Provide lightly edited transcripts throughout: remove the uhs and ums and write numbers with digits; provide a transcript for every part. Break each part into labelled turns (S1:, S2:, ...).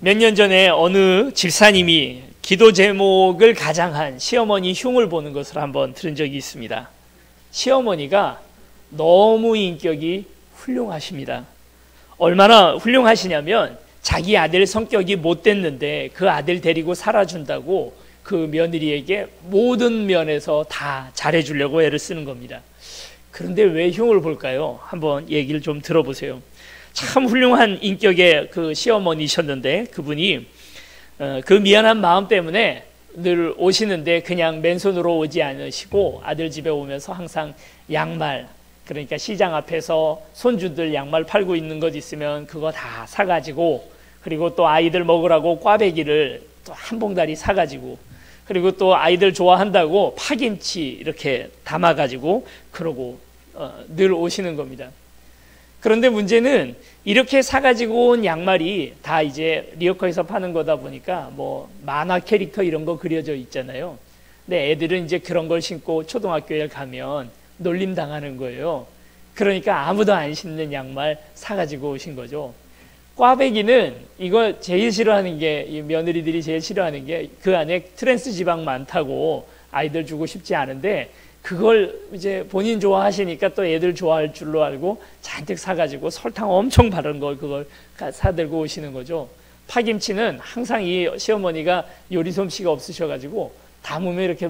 S1: 몇 년 전에 어느 집사님이 기도 제목을 가장한 시어머니 흉을 보는 것을 한번 들은 적이 있습니다. 시어머니가 너무 인격이 훌륭하십니다. 얼마나 훌륭하시냐면 자기 아들 성격이 못됐는데 그 아들 데리고 살아준다고 그 며느리에게 모든 면에서 다 잘해주려고 애를 쓰는 겁니다. 그런데 왜 흉을 볼까요? 한번 얘기를 좀 들어보세요. 참 훌륭한 인격의 그 시어머니셨는데 그분이 그 미안한 마음 때문에 늘 오시는데 그냥 맨손으로 오지 않으시고 아들 집에 오면서 항상 양말, 그러니까 시장 앞에서 손주들 양말 팔고 있는 것 있으면 그거 다 사가지고, 그리고 또 아이들 먹으라고 꽈배기를 또 한 봉다리 사가지고, 그리고 또 아이들 좋아한다고 파김치 이렇게 담아가지고 그러고 늘 오시는 겁니다. 그런데 문제는 이렇게 사가지고 온 양말이 다 이제 리어커에서 파는 거다 보니까 뭐 만화 캐릭터 이런 거 그려져 있잖아요. 근데 애들은 이제 그런 걸 신고 초등학교에 가면 놀림 당하는 거예요. 그러니까 아무도 안 신는 양말 사가지고 오신 거죠. 꽈배기는 이거 제일 싫어하는 게, 이 며느리들이 제일 싫어하는 게 그 안에 트랜스 지방 많다고 아이들 주고 싶지 않은데 그걸 이제 본인 좋아하시니까 또 애들 좋아할 줄로 알고 잔뜩 사가지고 설탕 엄청 바른 걸 그걸 사들고 오시는 거죠. 파김치는 항상 이 시어머니가 요리 솜씨가 없으셔가지고 담으면 이렇게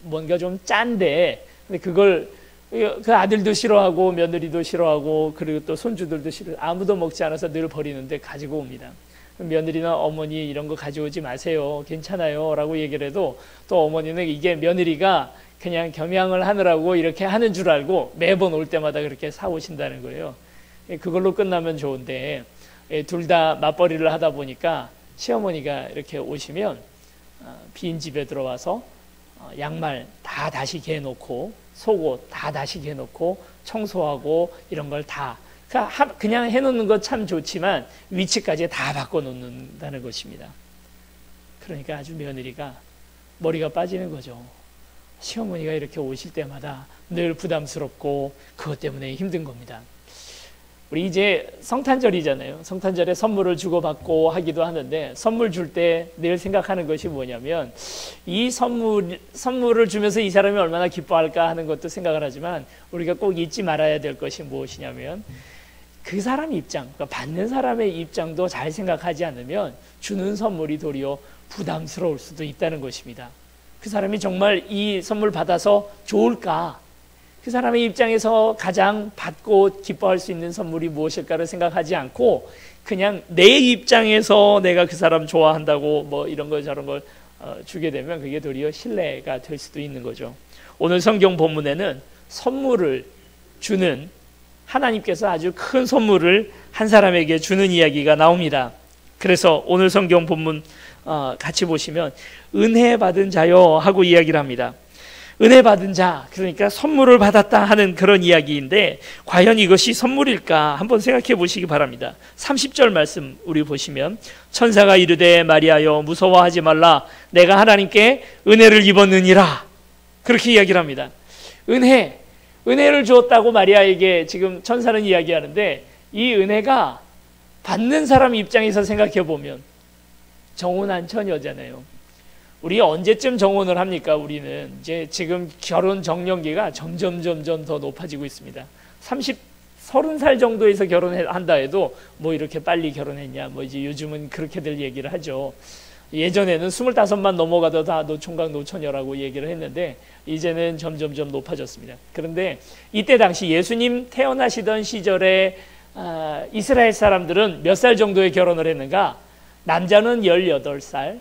S1: 뭔가 좀 짠데, 근데 그걸 그 아들도 싫어하고 며느리도 싫어하고 그리고 또 손주들도 싫어, 아무도 먹지 않아서 늘 버리는데 가지고 옵니다. 며느리나 어머니 이런 거 가져오지 마세요, 괜찮아요 라고 얘기를 해도 또 어머니는 이게 며느리가 그냥 겸양을 하느라고 이렇게 하는 줄 알고 매번 올 때마다 그렇게 사오신다는 거예요. 그걸로 끝나면 좋은데 둘 다 맞벌이를 하다 보니까 시어머니가 이렇게 오시면 빈 집에 들어와서 양말 다 다시 개놓고 속옷 다 다시 개놓고 청소하고 이런 걸 다 그냥 해놓는 거 참 좋지만 위치까지 다 바꿔놓는다는 것입니다. 그러니까 아주 며느리가 머리가 빠지는 거죠. 시어머니가 이렇게 오실 때마다 늘 부담스럽고 그것 때문에 힘든 겁니다. 우리 이제 성탄절이잖아요. 성탄절에 선물을 주고받고 하기도 하는데 선물 줄 때 늘 생각하는 것이 뭐냐면 이 선물을 주면서 이 사람이 얼마나 기뻐할까 하는 것도 생각을 하지만 우리가 꼭 잊지 말아야 될 것이 무엇이냐면 그 사람 입장, 그러니까 받는 사람의 입장도 잘 생각하지 않으면 주는 선물이 도리어 부담스러울 수도 있다는 것입니다. 그 사람이 정말 이 선물 받아서 좋을까? 그 사람의 입장에서 가장 받고 기뻐할 수 있는 선물이 무엇일까를 생각하지 않고 그냥 내 입장에서 내가 그 사람 좋아한다고 뭐 이런 걸 저런 걸 주게 되면 그게 도리어 신뢰가 될 수도 있는 거죠. 오늘 성경 본문에는 선물을 주는, 하나님께서 아주 큰 선물을 한 사람에게 주는 이야기가 나옵니다. 그래서 오늘 성경 본문 같이 보시면 은혜 받은 자여 하고 이야기를 합니다. 은혜 받은 자, 그러니까 선물을 받았다 하는 그런 이야기인데 과연 이것이 선물일까 한번 생각해 보시기 바랍니다. 30절 말씀 우리 보시면 천사가 이르되 마리아여 무서워하지 말라 내가 하나님께 은혜를 입었느니라, 그렇게 이야기를 합니다. 은혜를 주었다고 마리아에게 지금 천사는 이야기하는데 이 은혜가 받는 사람 입장에서 생각해 보면 정혼한 처녀잖아요. 우리 언제쯤 정혼을 합니까? 우리는 이제 지금 결혼 정년기가 점점 더 높아지고 있습니다. 30살 정도에서 결혼한다 해도 뭐 이렇게 빨리 결혼했냐, 뭐 이제 요즘은 그렇게들 얘기를 하죠. 예전에는 25만 넘어가도 다 노총각 노처녀라고 얘기를 했는데 이제는 점점 높아졌습니다. 그런데 이때 당시 예수님 태어나시던 시절에 이스라엘 사람들은 몇 살 정도에 결혼을 했는가? 남자는 18살,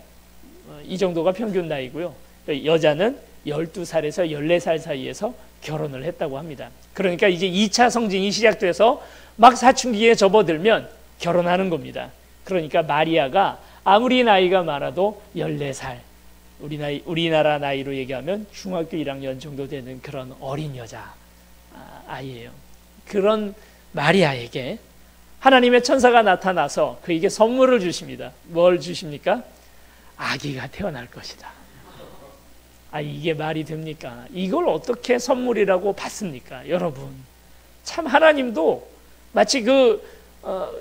S1: 이 정도가 평균 나이고요. 여자는 12살에서 14살 사이에서 결혼을 했다고 합니다. 그러니까 이제 2차 성징이 시작돼서 막 사춘기에 접어들면 결혼하는 겁니다. 그러니까 마리아가 아무리 나이가 많아도 14살, 우리나라 나이로 얘기하면 중학교 1학년 정도 되는 그런 어린 여자 아이예요. 그런 마리아에게 하나님의 천사가 나타나서 그에게 선물을 주십니다. 뭘 주십니까? 아기가 태어날 것이다. 이게 말이 됩니까? 이걸 어떻게 선물이라고 받습니까? 여러분, 참 하나님도 마치 그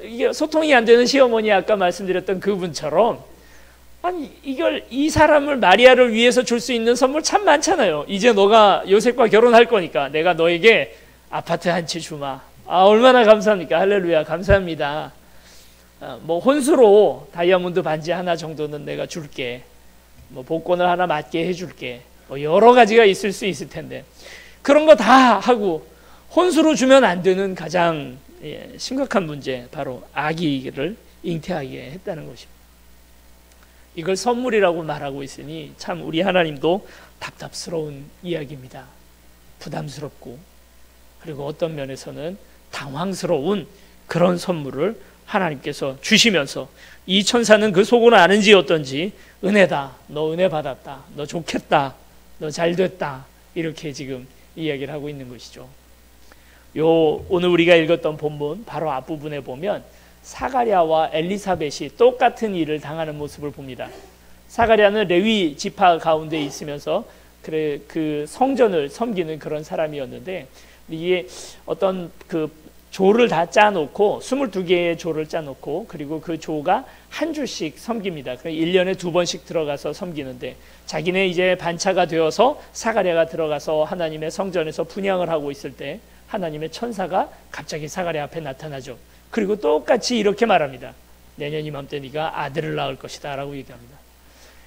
S1: 이게 소통이 안 되는 시어머니 아까 말씀드렸던 그분처럼 아니 이 사람을 마리아를 위해서 줄 수 있는 선물 참 많잖아요. 이제 너가 요셉과 결혼할 거니까 내가 너에게 아파트 한 채 주마. 얼마나 감사합니까? 할렐루야, 감사합니다. 뭐 혼수로 다이아몬드 반지 하나 정도는 내가 줄게. 뭐 복권을 하나 맞게 해줄게. 뭐 여러 가지가 있을 수 있을 텐데 그런 거 다 하고 혼수로 주면 안 되는 가장 심각한 문제, 바로 아기를 잉태하게 했다는 것입니다. 이걸 선물이라고 말하고 있으니 참 우리 하나님도 답답스러운 이야기입니다. 부담스럽고 그리고 어떤 면에서는 당황스러운 그런 선물을 하나님께서 주시면서 이 천사는 그 속은 아는지 어떤지 은혜다, 너 은혜 받았다, 너 좋겠다, 너 잘됐다, 이렇게 지금 이야기를 하고 있는 것이죠. 오늘 우리가 읽었던 본문 바로 앞부분에 보면 사가랴와 엘리사벳이 똑같은 일을 당하는 모습을 봅니다. 사가랴는 레위 지파 가운데 있으면서 그 성전을 섬기는 그런 사람이었는데 이게 어떤 그 조를 다 짜놓고 22개의 조를 짜놓고 그리고 그 조가 한 주씩 섬깁니다. 1년에 2번씩 들어가서 섬기는데 자기네 이제 반차가 되어서 사가랴가 들어가서 하나님의 성전에서 분향을 하고 있을 때 하나님의 천사가 갑자기 사가랴 앞에 나타나죠. 그리고 똑같이 이렇게 말합니다. 내년 이맘때 네가 아들을 낳을 것이다 라고 얘기합니다.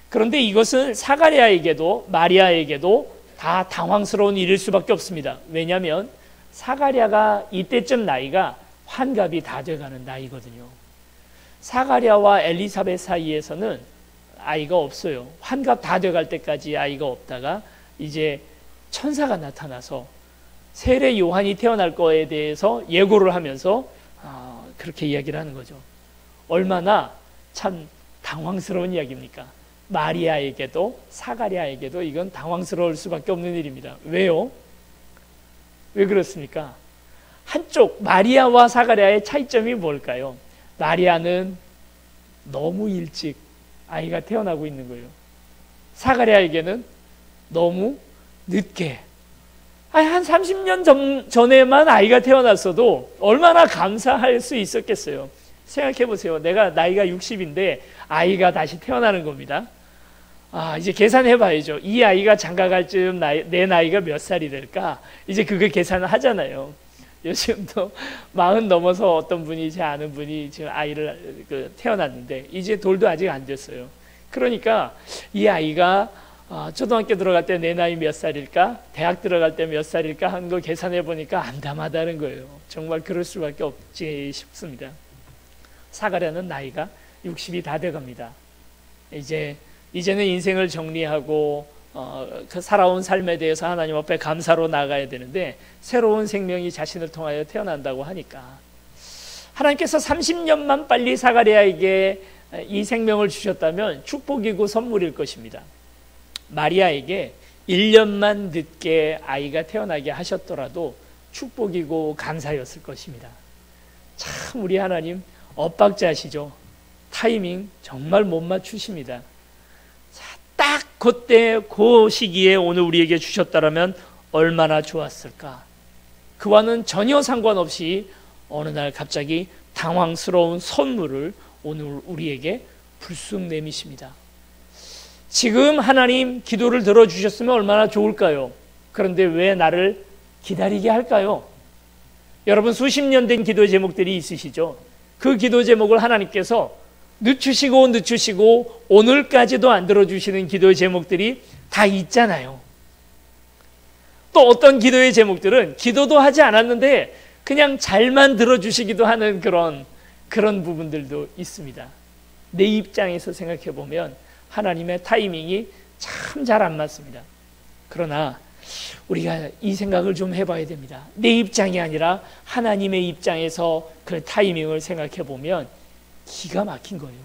S1: 그런데 이것은 사가랴에게도 마리아에게도 다 당황스러운 일일 수밖에 없습니다. 왜냐하면 사가랴가 이때쯤 나이가 환갑이 다 돼가는 나이거든요. 사가랴와 엘리사벳 사이에서는 아이가 없어요. 환갑 다 돼갈 때까지 아이가 없다가 이제 천사가 나타나서 세례 요한이 태어날 거에 대해서 예고를 하면서 그렇게 이야기를 하는 거죠. 얼마나 참 당황스러운 이야기입니까? 마리아에게도 사가랴에게도 이건 당황스러울 수밖에 없는 일입니다. 왜요? 왜 그렇습니까? 한쪽 마리아와 사가랴의 차이점이 뭘까요? 마리아는 너무 일찍 아이가 태어나고 있는 거예요. 사가랴에게는 너무 늦게, 한 30년 전에만 아이가 태어났어도 얼마나 감사할 수 있었겠어요. 생각해 보세요. 내가 나이가 60인데 아이가 다시 태어나는 겁니다. 이제 계산해 봐야죠. 이 아이가 장가갈 즈음 내 나이가 몇 살이 될까? 이제 그거 계산을 하잖아요. 요즘도 40 넘어서 어떤 분이, 제 아는 분이 지금 아이를 태어났는데 이제 돌도 아직 안 됐어요. 그러니까 이 아이가 초등학교 들어갈 때 내 나이 몇 살일까? 대학 들어갈 때 몇 살일까? 하는 거 계산해 보니까 암담하다는 거예요. 정말 그럴 수밖에 없지 싶습니다. 사가랴는 나이가 60이 다 돼갑니다. 이제는 인생을 정리하고 그 살아온 삶에 대해서 하나님 앞에 감사로 나가야 되는데 새로운 생명이 자신을 통하여 태어난다고 하니까 하나님께서 30년만 빨리 사가랴에게 이 생명을 주셨다면 축복이고 선물일 것입니다. 마리아에게 1년만 늦게 아이가 태어나게 하셨더라도 축복이고 감사였을 것입니다. 참 우리 하나님 엇박자시죠. 타이밍 정말 못 맞추십니다. 딱 그때 그 시기에 오늘 우리에게 주셨다면 얼마나 좋았을까. 그와는 전혀 상관없이 어느 날 갑자기 당황스러운 선물을 오늘 우리에게 불쑥 내미십니다. 지금 하나님 기도를 들어주셨으면 얼마나 좋을까요? 그런데 왜 나를 기다리게 할까요? 여러분 수십 년 된 기도 제목들이 있으시죠? 그 기도 제목을 하나님께서 늦추시고 오늘까지도 안 들어주시는 기도의 제목들이 다 있잖아요. 또 어떤 기도의 제목들은 기도도 하지 않았는데 그냥 잘만 들어주시기도 하는 그런 부분들도 있습니다. 내 입장에서 생각해 보면 하나님의 타이밍이 참 잘 안 맞습니다. 그러나 우리가 이 생각을 좀 해봐야 됩니다. 내 입장이 아니라 하나님의 입장에서 그 타이밍을 생각해 보면 기가 막힌 거예요.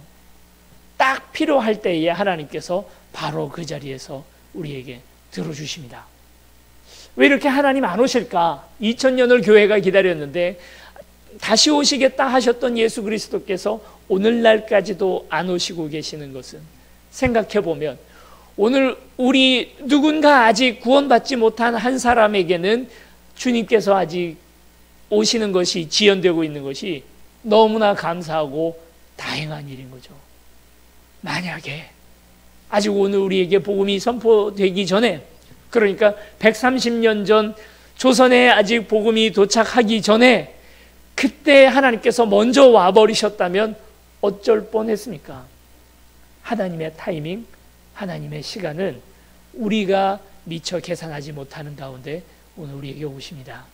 S1: 딱 필요할 때에 하나님께서 바로 그 자리에서 우리에게 들어주십니다. 왜 이렇게 하나님 안 오실까? 2000년을 교회가 기다렸는데 다시 오시겠다 하셨던 예수 그리스도께서 오늘날까지도 안 오시고 계시는 것은 생각해 보면 오늘 우리 누군가 아직 구원받지 못한 한 사람에게는 주님께서 아직 오시는 것이 지연되고 있는 것이 너무나 감사하고 다행한 일인 거죠. 만약에 아직 오늘 우리에게 복음이 선포되기 전에, 그러니까 130년 전 조선에 아직 복음이 도착하기 전에 그때 하나님께서 먼저 와버리셨다면 어쩔 뻔했습니까? 하나님의 타이밍, 하나님의 시간은 우리가 미처 계산하지 못하는 가운데 오늘 우리에게 오십니다.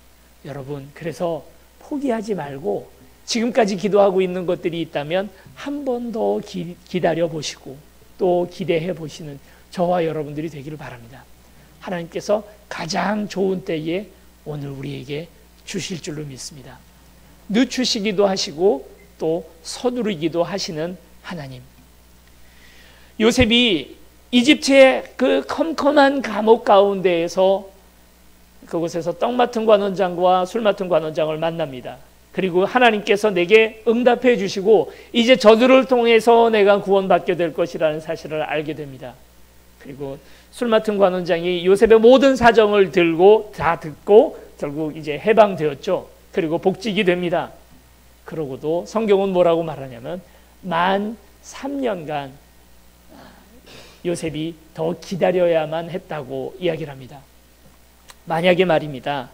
S1: 여러분, 그래서 포기하지 말고 지금까지 기도하고 있는 것들이 있다면 한 번 더 기다려 보시고 또 기대해 보시는 저와 여러분들이 되기를 바랍니다. 하나님께서 가장 좋은 때에 오늘 우리에게 주실 줄로 믿습니다. 늦추시기도 하시고 또 서두르기도 하시는 하나님. 요셉이 이집트의 그 컴컴한 감옥 가운데에서 그곳에서 떡 맡은 관원장과 술 맡은 관원장을 만납니다. 그리고 하나님께서 내게 응답해 주시고 이제 저들을 통해서 내가 구원받게 될 것이라는 사실을 알게 됩니다. 그리고 술 맡은 관원장이 요셉의 모든 사정을 다 듣고 결국 이제 해방되었죠. 그리고 복직이 됩니다. 그러고도 성경은 뭐라고 말하냐면 만 3년간 요셉이 더 기다려야만 했다고 이야기를 합니다. 만약에 말입니다,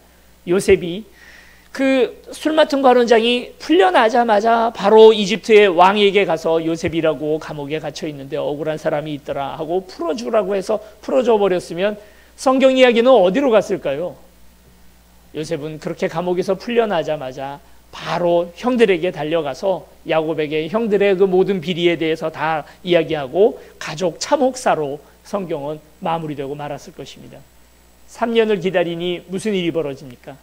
S1: 요셉이 그 술 맡은 관원장이 풀려나자마자 바로 이집트의 왕에게 가서 요셉이라고 감옥에 갇혀 있는데 억울한 사람이 있더라 하고 풀어주라고 해서 풀어줘 버렸으면 성경 이야기는 어디로 갔을까요? 요셉은 그렇게 감옥에서 풀려나자마자 바로 형들에게 달려가서 야곱에게 형들의 그 모든 비리에 대해서 다 이야기하고 가족 참혹사로 성경은 마무리되고 말았을 것입니다. 3년을 기다리니 무슨 일이 벌어집니까?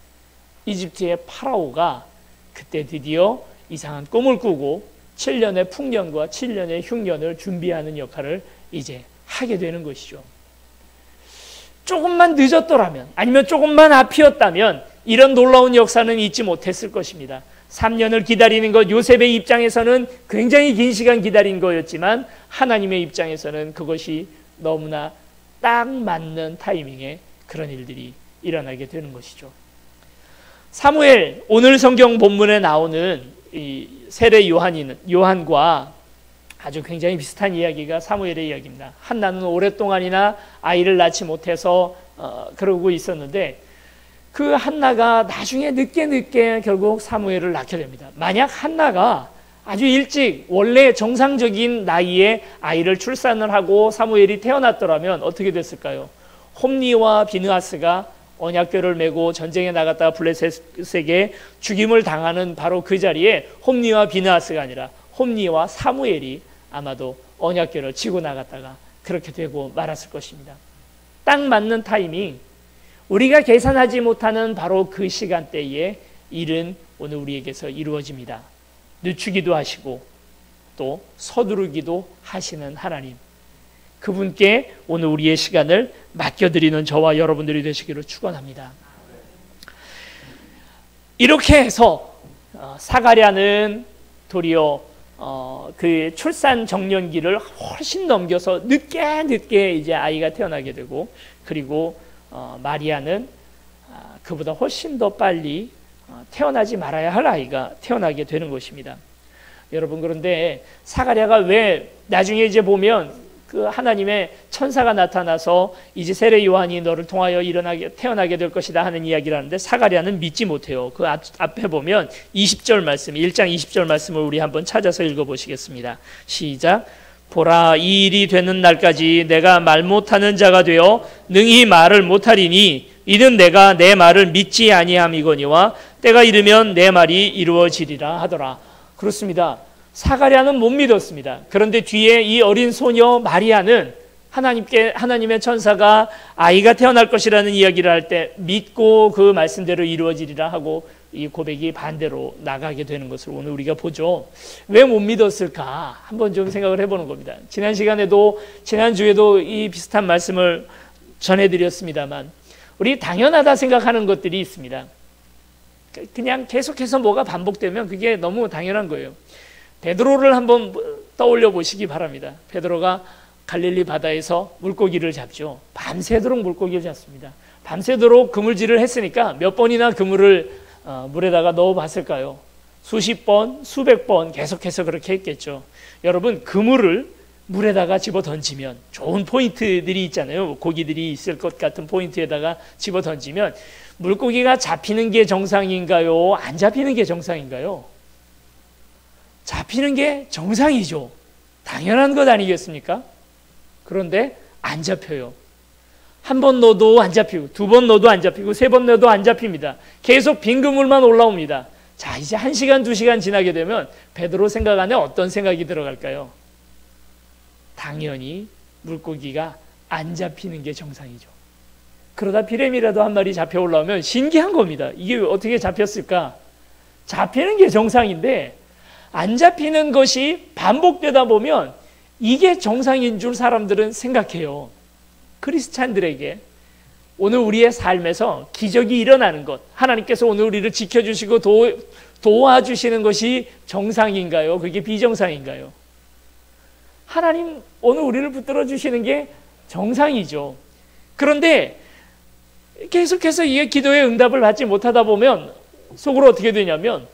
S1: 이집트의 파라오가 그때 드디어 이상한 꿈을 꾸고 7년의 풍년과 7년의 흉년을 준비하는 역할을 이제 하게 되는 것이죠. 조금만 늦었더라면, 아니면 조금만 앞이었다면 이런 놀라운 역사는 잊지 못했을 것입니다. 3년을 기다리는 것, 요셉의 입장에서는 굉장히 긴 시간 기다린 거였지만 하나님의 입장에서는 그것이 너무나 딱 맞는 타이밍에 그런 일들이 일어나게 되는 것이죠. 사무엘, 오늘 성경 본문에 나오는 이 세례 요한과 아주 굉장히 비슷한 이야기가 사무엘의 이야기입니다. 한나는 오랫동안이나 아이를 낳지 못해서 그러고 있었는데 그 한나가 나중에 늦게 결국 사무엘을 낳게 됩니다. 만약 한나가 아주 일찍 원래 정상적인 나이에 아이를 출산을 하고 사무엘이 태어났더라면 어떻게 됐을까요? 홈니와 비느하스가 언약궤를 메고 전쟁에 나갔다가 블레셋에게 죽임을 당하는 바로 그 자리에 홈니와 비느하스가 아니라 홈니와 사무엘이 아마도 언약궤를 치고 나갔다가 그렇게 되고 말았을 것입니다. 딱 맞는 타이밍, 우리가 계산하지 못하는 바로 그 시간대에 일은 오늘 우리에게서 이루어집니다. 늦추기도 하시고 또 서두르기도 하시는 하나님, 그분께 오늘 우리의 시간을 맡겨드리는 저와 여러분들이 되시기를 축원합니다. 이렇게 해서 사가랴는 도리어 그 출산 정년기를 훨씬 넘겨서 늦게 이제 아이가 태어나게 되고, 그리고 마리아는 그보다 훨씬 더 빨리 태어나지 말아야 할 아이가 태어나게 되는 것입니다. 여러분, 그런데 사가랴가 왜 나중에 이제 보면 그 하나님의 천사가 나타나서 이제 세례 요한이 너를 통하여 태어나게 될 것이다 하는 이야기를 하는데 사가랴는 믿지 못해요. 그 앞에 보면 20절 말씀, 1장 20절 말씀을 우리 한번 찾아서 읽어보시겠습니다. 시작. 보라, 이 일이 되는 날까지 내가 말 못하는 자가 되어 능히 말을 못하리니 이는 내가 내 말을 믿지 아니함이거니와 때가 이르면 내 말이 이루어지리라 하더라. 그렇습니다. 사가랴는 못 믿었습니다. 그런데 뒤에 이 어린 소녀 마리아는 하나님의 천사가 아이가 태어날 것이라는 이야기를 할 때 믿고 그 말씀대로 이루어지리라 하고 이 고백이 반대로 나가게 되는 것을 오늘 우리가 보죠. 왜 못 믿었을까? 한번 좀 생각을 해보는 겁니다. 지난주에도 이 비슷한 말씀을 전해드렸습니다만 우리 당연하다 생각하는 것들이 있습니다. 그냥 계속해서 뭐가 반복되면 그게 너무 당연한 거예요. 베드로를 한번 떠올려 보시기 바랍니다. 베드로가 갈릴리 바다에서 물고기를 잡죠. 밤새도록 물고기를 잡습니다. 밤새도록 그물질을 했으니까 몇 번이나 그물을 물에다가 넣어 봤을까요? 수십 번, 수백 번 계속해서 그렇게 했겠죠. 여러분, 그물을 물에다가 집어 던지면 좋은 포인트들이 있잖아요. 고기들이 있을 것 같은 포인트에다가 집어 던지면 물고기가 잡히는 게 정상인가요? 안 잡히는 게 정상인가요? 잡히는 게 정상이죠. 당연한 것 아니겠습니까? 그런데 안 잡혀요. 한 번 넣어도 안 잡히고, 두 번 넣어도 안 잡히고, 세 번 넣어도 안 잡힙니다. 계속 빈 그물만 올라옵니다. 자, 이제 1시간, 2시간 지나게 되면 베드로 생각 안에 어떤 생각이 들어갈까요? 당연히 물고기가 안 잡히는 게 정상이죠. 그러다 비레미라도 한 마리 잡혀 올라오면 신기한 겁니다. 이게 어떻게 잡혔을까? 잡히는 게 정상인데 안 잡히는 것이 반복되다 보면 이게 정상인 줄 사람들은 생각해요. 크리스찬들에게 오늘 우리의 삶에서 기적이 일어나는 것, 하나님께서 오늘 우리를 지켜주시고 도와주시는 것이 정상인가요? 그게 비정상인가요? 하나님 오늘 우리를 붙들어 주시는 게 정상이죠. 그런데 계속해서 이게 기도의 응답을 받지 못하다 보면 속으로 어떻게 되냐면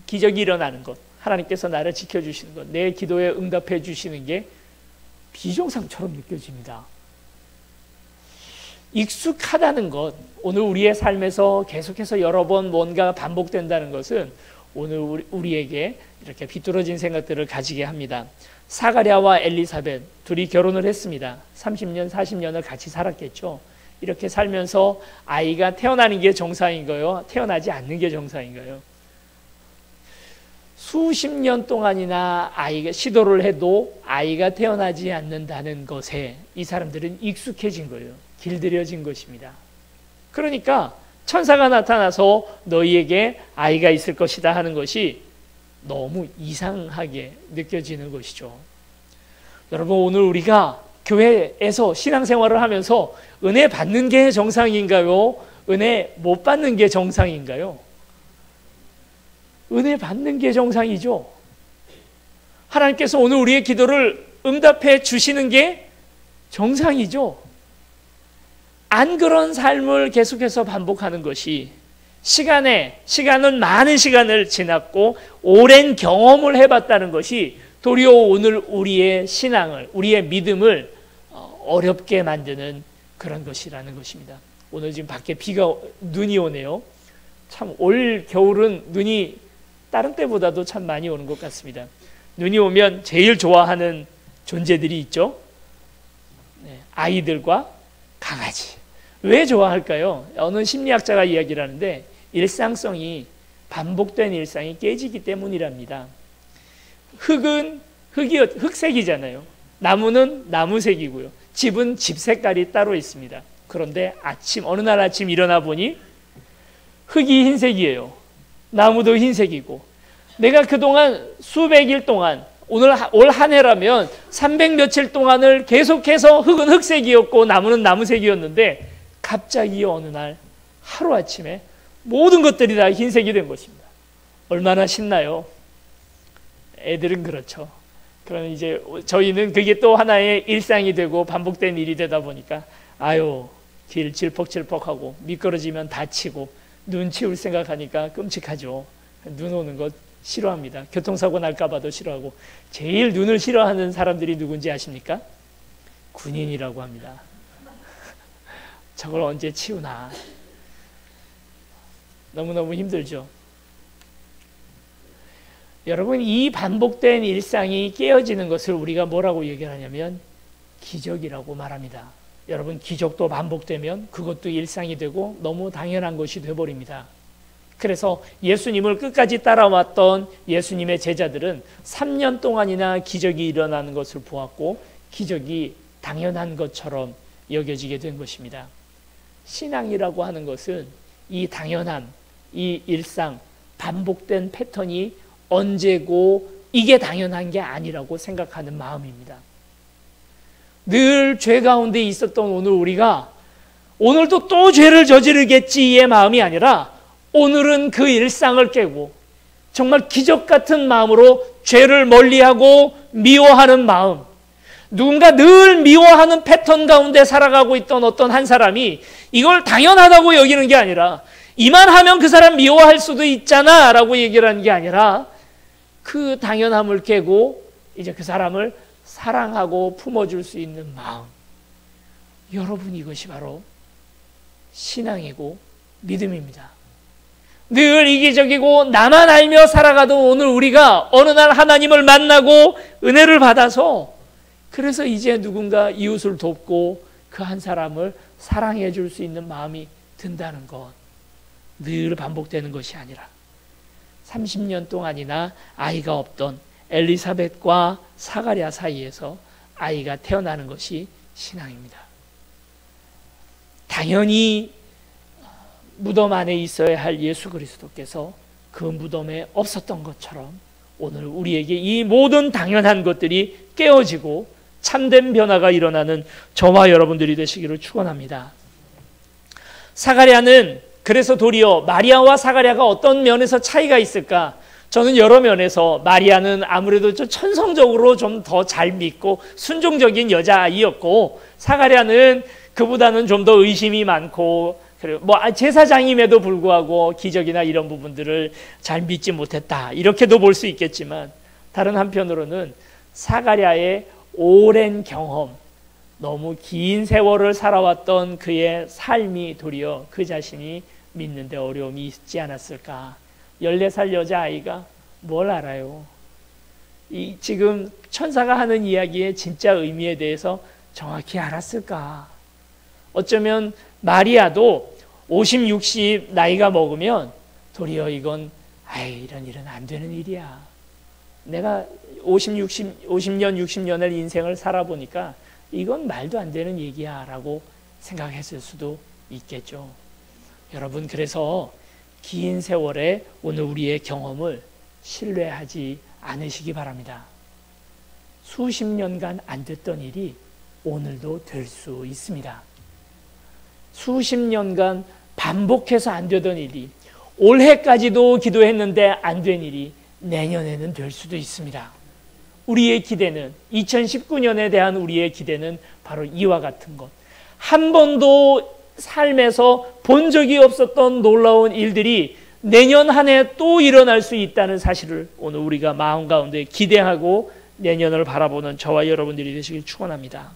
S1: 기적이 일어나는 것, 하나님께서 나를 지켜주시는 것, 내 기도에 응답해 주시는 게 비정상처럼 느껴집니다. 익숙하다는 것, 오늘 우리의 삶에서 계속해서 여러 번 뭔가 반복된다는 것은 오늘 우리에게 이렇게 비뚤어진 생각들을 가지게 합니다. 사가랴와 엘리사벳 둘이 결혼을 했습니다. 30년, 40년을 같이 살았겠죠. 이렇게 살면서 아이가 태어나는 게 정상인가요? 태어나지 않는 게 정상인가요? 수십 년 동안이나 아이가 시도를 해도 아이가 태어나지 않는다는 것에 이 사람들은 익숙해진 거예요. 길들여진 것입니다. 그러니까 천사가 나타나서 너희에게 아이가 있을 것이다 하는 것이 너무 이상하게 느껴지는 것이죠. 여러분, 오늘 우리가 교회에서 신앙생활을 하면서 은혜 받는 게 정상인가요? 은혜 못 받는 게 정상인가요? 은혜 받는 게 정상이죠. 하나님께서 오늘 우리의 기도를 응답해 주시는 게 정상이죠. 안 그런 삶을 계속해서 반복하는 것이 시간은 많은 시간을 지났고 오랜 경험을 해봤다는 것이 도리어 오늘 우리의 신앙을, 우리의 믿음을 어렵게 만드는 그런 것이라는 것입니다. 오늘 지금 밖에 눈이 오네요. 참 올 겨울은 눈이 다른 때보다도 참 많이 오는 것 같습니다. 눈이 오면 제일 좋아하는 존재들이 있죠. 아이들과 강아지. 왜 좋아할까요? 어느 심리학자가 이야기를 하는데 일상성이, 반복된 일상이 깨지기 때문이랍니다. 흙은 흙색이잖아요. 나무는 나무색이고요. 집은 집 색깔이 따로 있습니다. 그런데 어느 날 아침 일어나 보니 흙이 흰색이에요. 나무도 흰색이고, 내가 그동안 수백일 동안, 올 한 해라면 300 며칠 동안을 계속해서 흙은 흙색이었고 나무는 나무색이었는데 갑자기 어느 날 하루아침에 모든 것들이 다 흰색이 된 것입니다. 얼마나 신나요? 애들은 그렇죠. 그럼 이제 저희는 그게 또 하나의 일상이 되고 반복된 일이 되다 보니까 길 질퍽질퍽하고 미끄러지면 다치고 눈치 올 생각하니까 끔찍하죠. 눈 오는 것 싫어합니다. 교통사고 날까 봐도 싫어하고. 제일 눈을 싫어하는 사람들이 누군지 아십니까? 군인이라고 합니다. 저걸 언제 치우나. 너무너무 힘들죠. 여러분, 이 반복된 일상이 깨어지는 것을 우리가 뭐라고 얘기하냐면 기적이라고 말합니다. 여러분, 기적도 반복되면 그것도 일상이 되고 너무 당연한 것이 되어버립니다. 그래서 예수님을 끝까지 따라왔던 예수님의 제자들은 3년 동안이나 기적이 일어나는 것을 보았고 기적이 당연한 것처럼 여겨지게 된 것입니다. 신앙이라고 하는 것은 이 당연함, 이 일상, 반복된 패턴이 언제고 이게 당연한 게 아니라고 생각하는 마음입니다. 늘 죄 가운데 있었던 오늘 우리가 오늘도 또 죄를 저지르겠지의 마음이 아니라 오늘은 그 일상을 깨고 정말 기적 같은 마음으로 죄를 멀리하고 미워하는 마음, 누군가 늘 미워하는 패턴 가운데 살아가고 있던 어떤 한 사람이 이걸 당연하다고 여기는 게 아니라 이만하면 그 사람 미워할 수도 있잖아 라고 얘기를 하는 게 아니라 그 당연함을 깨고 이제 그 사람을 사랑하고 품어줄 수 있는 마음. 여러분, 이것이 바로 신앙이고 믿음입니다. 늘 이기적이고 나만 알며 살아가던 오늘 우리가 어느 날 하나님을 만나고 은혜를 받아서 그래서 이제 누군가 이웃을 돕고 그 한 사람을 사랑해 줄 수 있는 마음이 든다는 것, 늘 반복되는 것이 아니라 30년 동안이나 아이가 없던 엘리사벳과 사가랴 사이에서 아이가 태어나는 것이 신앙입니다. 당연히 무덤 안에 있어야 할 예수 그리스도께서 그 무덤에 없었던 것처럼 오늘 우리에게 이 모든 당연한 것들이 깨어지고 참된 변화가 일어나는 저와 여러분들이 되시기를 축원합니다. 사가랴는 그래서 도리어 마리아와 사가랴가 어떤 면에서 차이가 있을까? 저는 여러 면에서 마리아는 아무래도 좀 천성적으로 좀 더 잘 믿고 순종적인 여자아이였고, 사가랴는 그보다는 좀 더 의심이 많고, 그리고 제사장임에도 불구하고 기적이나 이런 부분들을 잘 믿지 못했다, 이렇게도 볼 수 있겠지만, 다른 한편으로는 사가랴의 오랜 경험, 너무 긴 세월을 살아왔던 그의 삶이 도리어 그 자신이 믿는데 어려움이 있지 않았을까. 14살 여자아이가 뭘 알아요? 지금 천사가 하는 이야기의 진짜 의미에 대해서 정확히 알았을까? 어쩌면 마리아도 50, 60 나이가 먹으면 도리어 이건 이런 일은 안 되는 일이야. 내가 50년, 60년을 인생을 살아보니까 이건 말도 안 되는 얘기야 라고 생각했을 수도 있겠죠. 여러분, 그래서 긴 세월에 오늘 우리의 경험을 신뢰하지 않으시기 바랍니다. 수십 년간 안 됐던 일이 오늘도 될 수 있습니다. 수십 년간 반복해서 안 되던 일이, 올해까지도 기도했는데 안 된 일이 내년에는 될 수도 있습니다. 우리의 기대는, 2019년에 대한 우리의 기대는 바로 이와 같은 것. 한 번도 삶에서 본 적이 없었던 놀라운 일들이 내년 한 해 또 일어날 수 있다는 사실을 오늘 우리가 마음 가운데 기대하고 내년을 바라보는 저와 여러분들이 되시길 축원합니다.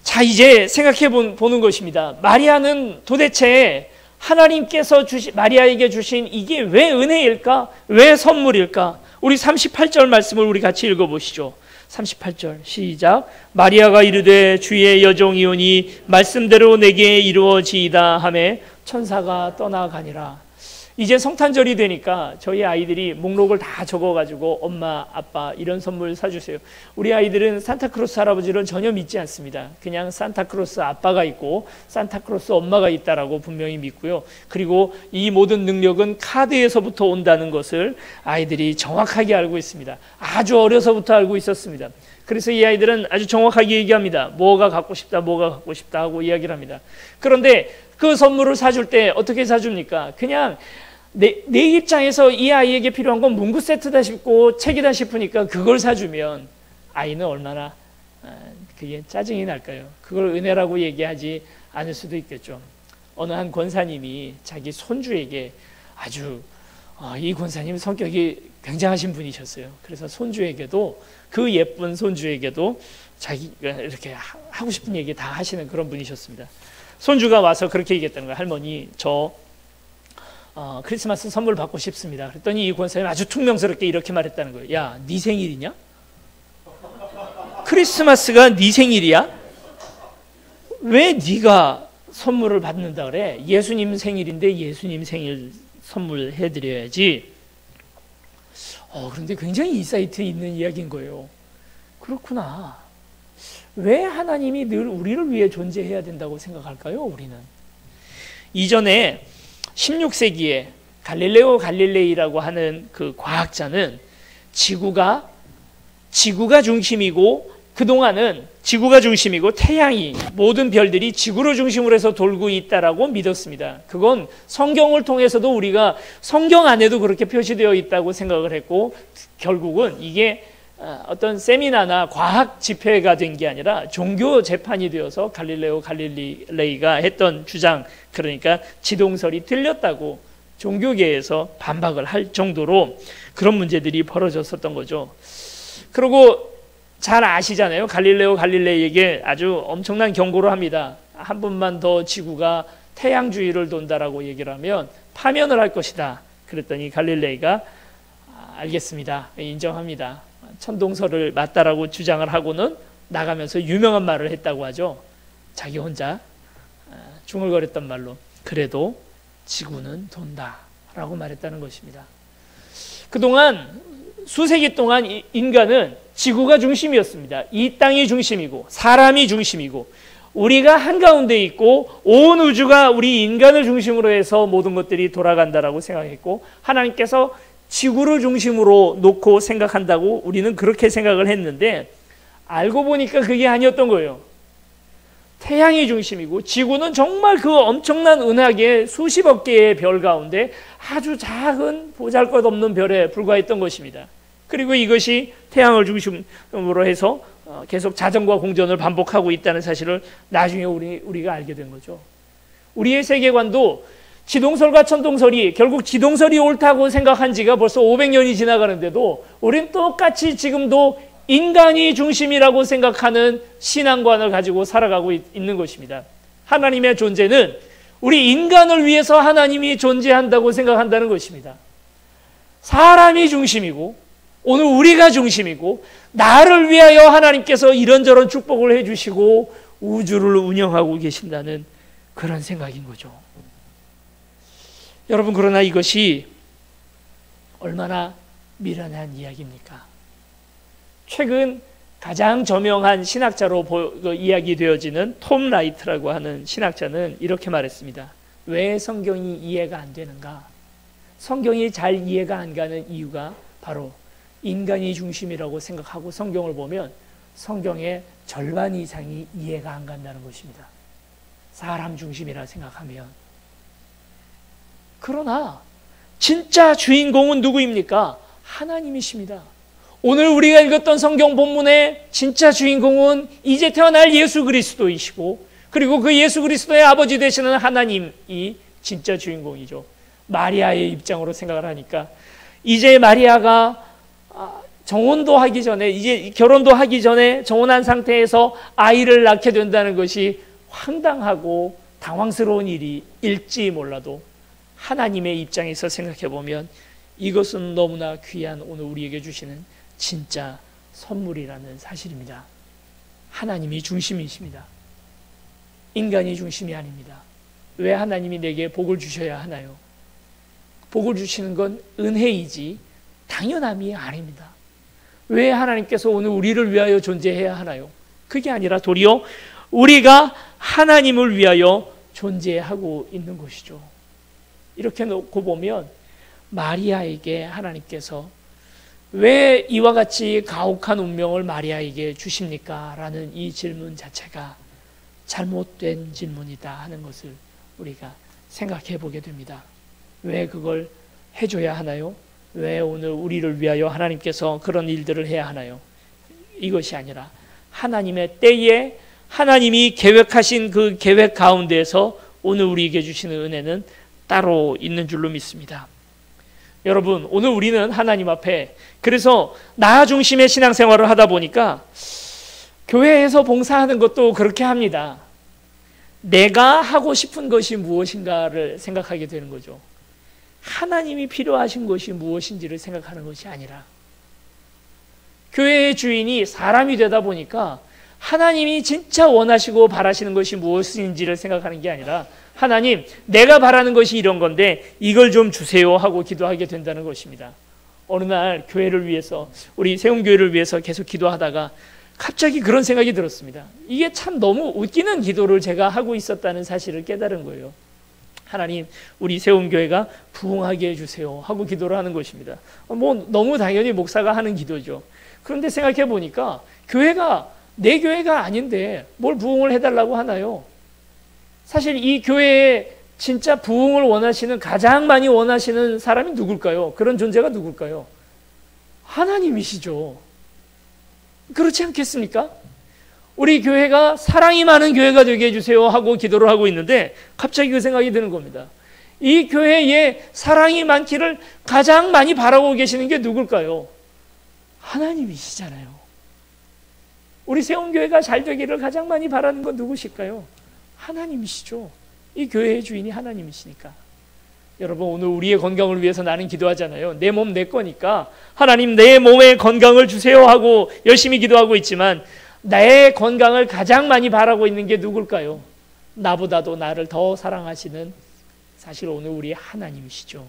S1: 자, 이제 생각해 보는 것입니다. 마리아는 도대체 하나님께서 마리아에게 주신 이게 왜 은혜일까? 왜 선물일까? 우리 38절 말씀을 우리 같이 읽어보시죠. 38절 시작. 마리아가 이르되 주의 여종이오니 말씀대로 내게 이루어지이다 하매 천사가 떠나가니라. 이제 성탄절이 되니까 저희 아이들이 목록을 다 적어가지고 엄마, 아빠 이런 선물 사주세요. 우리 아이들은 산타크로스 할아버지를 전혀 믿지 않습니다. 그냥 산타크로스 아빠가 있고 산타크로스 엄마가 있다라고 분명히 믿고요. 그리고 이 모든 능력은 카드에서부터 온다는 것을 아이들이 정확하게 알고 있습니다. 아주 어려서부터 알고 있었습니다. 그래서 이 아이들은 아주 정확하게 얘기합니다. 뭐가 갖고 싶다, 뭐가 갖고 싶다 하고 이야기를 합니다. 그런데 그 선물을 사줄 때 어떻게 사줍니까? 그냥 내 입장에서 이 아이에게 필요한 건 문구 세트다 싶고 책이다 싶으니까 그걸 사주면 아이는 얼마나 그게 짜증이 날까요? 그걸 은혜라고 얘기하지 않을 수도 있겠죠. 어느 한 권사님이 자기 손주에게 아주 이 권사님 성격이 굉장하신 분이셨어요. 그래서 손주에게도, 그 예쁜 손주에게도 자기가 이렇게 하고 싶은 얘기 다 하시는 그런 분이셨습니다. 손주가 와서 그렇게 얘기했다는 거예요. 할머니, 저 크리스마스 선물 받고 싶습니다. 그랬더니 이 권사님이 아주 퉁명스럽게 이렇게 말했다는 거예요. 야, 네 생일이냐? 크리스마스가 네 생일이야? 왜 네가 선물을 받는다 그래? 예수님 생일인데 예수님 생일 선물 해드려야지. 그런데 굉장히 인사이트 있는 이야기인 거예요. 그렇구나. 왜 하나님이 늘 우리를 위해 존재해야 된다고 생각할까요? 우리는 이전에 16세기에 갈릴레오 갈릴레이라고 하는 그 과학자는 지구가 중심이고, 그동안은 지구가 중심이고 태양이, 모든 별들이 지구를 중심으로 해서 돌고 있다라고 믿었습니다. 그건 성경을 통해서도 우리가 성경 안에도 그렇게 표시되어 있다고 생각을 했고, 결국은 이게 어떤 세미나나 과학 집회가 된 게 아니라 종교 재판이 되어서 갈릴레오 갈릴레이가 했던 주장, 그러니까 지동설이 틀렸다고 종교계에서 반박을 할 정도로 그런 문제들이 벌어졌었던 거죠. 그리고 잘 아시잖아요. 갈릴레오 갈릴레이에게 아주 엄청난 경고를 합니다. 한 번만 더 지구가 태양 주위를 돈다라고 얘기를 하면 파면을 할 것이다. 그랬더니 갈릴레이가 알겠습니다. 인정합니다. 천동설을 맞다라고 주장을 하고는 나가면서 유명한 말을 했다고 하죠. 자기 혼자 중얼거렸던 말로 그래도 지구는 돈다라고 말했다는 것입니다. 그동안 수세기 동안 인간은 지구가 중심이었습니다. 이 땅이 중심이고 사람이 중심이고 우리가 한가운데 있고 온 우주가 우리 인간을 중심으로 해서 모든 것들이 돌아간다라고 생각했고 하나님께서 지구를 중심으로 놓고 생각한다고 우리는 그렇게 생각을 했는데 알고 보니까 그게 아니었던 거예요. 태양이 중심이고 지구는 정말 그 엄청난 은하계 수십억 개의 별 가운데 아주 작은 보잘것없는 별에 불과했던 것입니다. 그리고 이것이 태양을 중심으로 해서 계속 자전과 공전을 반복하고 있다는 사실을 나중에 우리가 알게 된 거죠. 우리의 세계관도 지동설과 천동설이 결국 지동설이 옳다고 생각한 지가 벌써 500년이 지나가는데도 우리는 똑같이 지금도 인간이 중심이라고 생각하는 신앙관을 가지고 살아가고 있는 것입니다. 하나님의 존재는 우리 인간을 위해서 하나님이 존재한다고 생각한다는 것입니다. 사람이 중심이고 오늘 우리가 중심이고 나를 위하여 하나님께서 이런저런 축복을 해주시고 우주를 운영하고 계신다는 그런 생각인 거죠. 여러분, 그러나 이것이 얼마나 미련한 이야기입니까? 최근 가장 저명한 신학자로 이야기되어지는 톰 라이트라고 하는 신학자는 이렇게 말했습니다. 왜 성경이 이해가 안 되는가? 성경이 잘 이해가 안 가는 이유가 바로 인간이 중심이라고 생각하고 성경을 보면 성경의 절반 이상이 이해가 안 간다는 것입니다. 사람 중심이라 생각하면. 그러나 진짜 주인공은 누구입니까? 하나님이십니다. 오늘 우리가 읽었던 성경 본문의 진짜 주인공은 이제 태어날 예수 그리스도이시고 그리고 그 예수 그리스도의 아버지 되시는 하나님이 진짜 주인공이죠. 마리아의 입장으로 생각을 하니까 이제 마리아가 정혼도 하기 전에 이제 결혼도 하기 전에 정혼한 상태에서 아이를 낳게 된다는 것이 황당하고 당황스러운 일일지 몰라도 하나님의 입장에서 생각해 보면 이것은 너무나 귀한 오늘 우리에게 주시는 진짜 선물이라는 사실입니다. 하나님이 중심이십니다. 인간이 중심이 아닙니다. 왜 하나님이 내게 복을 주셔야 하나요? 복을 주시는 건 은혜이지 당연함이 아닙니다. 왜 하나님께서 오늘 우리를 위하여 존재해야 하나요? 그게 아니라 도리어 우리가 하나님을 위하여 존재하고 있는 것이죠. 이렇게 놓고 보면 마리아에게 하나님께서 왜 이와 같이 가혹한 운명을 마리아에게 주십니까? 라는 이 질문 자체가 잘못된 질문이다 하는 것을 우리가 생각해 보게 됩니다. 왜 그걸 해줘야 하나요? 왜 오늘 우리를 위하여 하나님께서 그런 일들을 해야 하나요? 이것이 아니라 하나님의 때에 하나님이 계획하신 그 계획 가운데에서 오늘 우리에게 주시는 은혜는 따로 있는 줄로 믿습니다. 여러분, 오늘 우리는 하나님 앞에 그래서 나 중심의 신앙생활을 하다 보니까 교회에서 봉사하는 것도 그렇게 합니다. 내가 하고 싶은 것이 무엇인가를 생각하게 되는 거죠. 하나님이 필요하신 것이 무엇인지를 생각하는 것이 아니라 교회의 주인이 사람이 되다 보니까 하나님이 진짜 원하시고 바라시는 것이 무엇인지를 생각하는 게 아니라 하나님, 내가 바라는 것이 이런 건데 이걸 좀 주세요 하고 기도하게 된다는 것입니다. 어느 날 교회를 위해서 우리 세움교회를 위해서 계속 기도하다가 갑자기 그런 생각이 들었습니다. 이게 참 너무 웃기는 기도를 제가 하고 있었다는 사실을 깨달은 거예요. 하나님, 우리 세움교회가 부흥하게 해주세요 하고 기도를 하는 것입니다. 너무 당연히 목사가 하는 기도죠. 그런데 생각해 보니까 교회가 내 교회가 아닌데 뭘 부흥을 해달라고 하나요? 사실 이 교회에 진짜 부흥을 원하시는, 가장 많이 원하시는 사람이 누굴까요? 그런 존재가 누굴까요? 하나님이시죠. 그렇지 않겠습니까? 우리 교회가 사랑이 많은 교회가 되게 해주세요 하고 기도를 하고 있는데 갑자기 그 생각이 드는 겁니다. 이 교회에 사랑이 많기를 가장 많이 바라고 계시는 게 누굴까요? 하나님이시잖아요. 우리 세움교회가 잘 되기를 가장 많이 바라는 건 누구실까요? 하나님이시죠. 이 교회의 주인이 하나님이시니까. 여러분, 오늘 우리의 건강을 위해서 나는 기도하잖아요. 내 몸 내 거니까 하나님 내 몸에 건강을 주세요 하고 열심히 기도하고 있지만 나의 건강을 가장 많이 바라고 있는 게 누굴까요? 나보다도 나를 더 사랑하시는 사실 오늘 우리 하나님이시죠.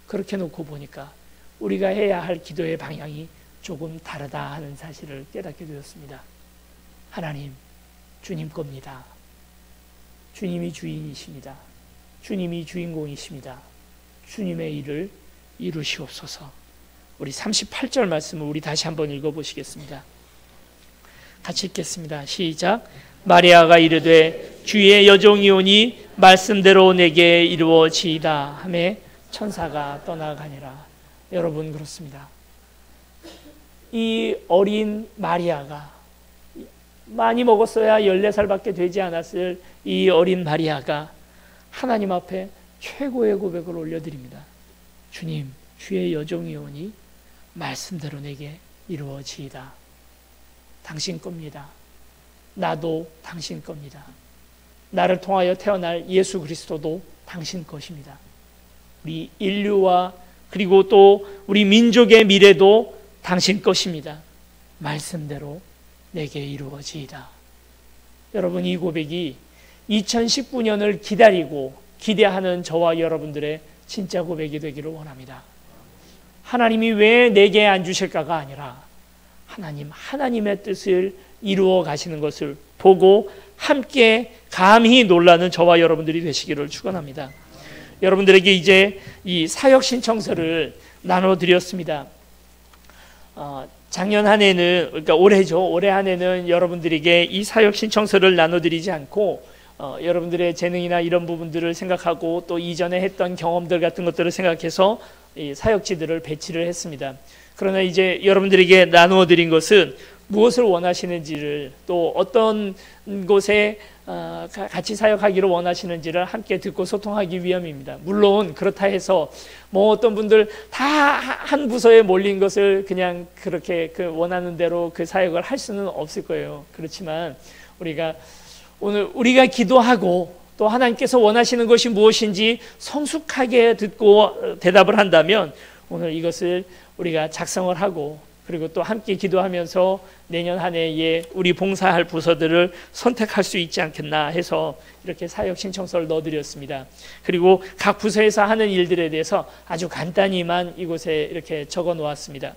S1: 그렇게 놓고 보니까 우리가 해야 할 기도의 방향이 조금 다르다 하는 사실을 깨닫게 되었습니다. 하나님, 주님 겁니다. 주님이 주인이십니다. 주님이 주인공이십니다. 주님의 일을 이루시옵소서. 우리 38절 말씀을 우리 다시 한번 읽어보시겠습니다. 같이 읽겠습니다. 시작. 마리아가 이르되 주의 여종이오니 말씀대로 내게 이루어지이다 하매 천사가 떠나가니라. 여러분, 그렇습니다. 이 어린 마리아가, 많이 먹었어야 14살밖에 되지 않았을 이 어린 마리아가 하나님 앞에 최고의 고백을 올려드립니다. 주님, 주의 여종이오니 말씀대로 내게 이루어지이다. 당신 겁니다. 나도 당신 겁니다. 나를 통하여 태어날 예수 그리스도도 당신 것입니다. 우리 인류와 그리고 또 우리 민족의 미래도 당신 것입니다. 말씀대로 내게 이루어지이다. 여러분, 이 고백이 2019년을 기다리고 기대하는 저와 여러분들의 진짜 고백이 되기를 원합니다. 하나님이 왜 내게 안 주실까가 아니라 하나님의 뜻을 이루어 가시는 것을 보고 함께 감히 놀라는 저와 여러분들이 되시기를 축원합니다. 여러분들에게 이제 이 사역 신청서를 나눠드렸습니다. 작년 한 해는, 그러니까 올해죠. 올해 한 해는 여러분들에게 이 사역 신청서를 나눠드리지 않고 여러분들의 재능이나 이런 부분들을 생각하고 또 이전에 했던 경험들 같은 것들을 생각해서 이 사역지들을 배치를 했습니다. 그러나 이제 여러분들에게 나누어 드린 것은 무엇을 원하시는지를, 또 어떤 곳에 같이 사역하기를 원하시는지를 함께 듣고 소통하기 위함입니다. 물론 그렇다 해서 뭐 어떤 분들 다 한 부서에 몰린 것을 그냥 그렇게 그 원하는 대로 그 사역을 할 수는 없을 거예요. 그렇지만 오늘 우리가 기도하고 또 하나님께서 원하시는 것이 무엇인지 성숙하게 듣고 대답을 한다면 오늘 이것을 우리가 작성을 하고 그리고 또 함께 기도하면서 내년 한 해에 우리 봉사할 부서들을 선택할 수 있지 않겠나 해서 이렇게 사역 신청서를 넣어드렸습니다. 그리고 각 부서에서 하는 일들에 대해서 아주 간단히만 이곳에 이렇게 적어 놓았습니다.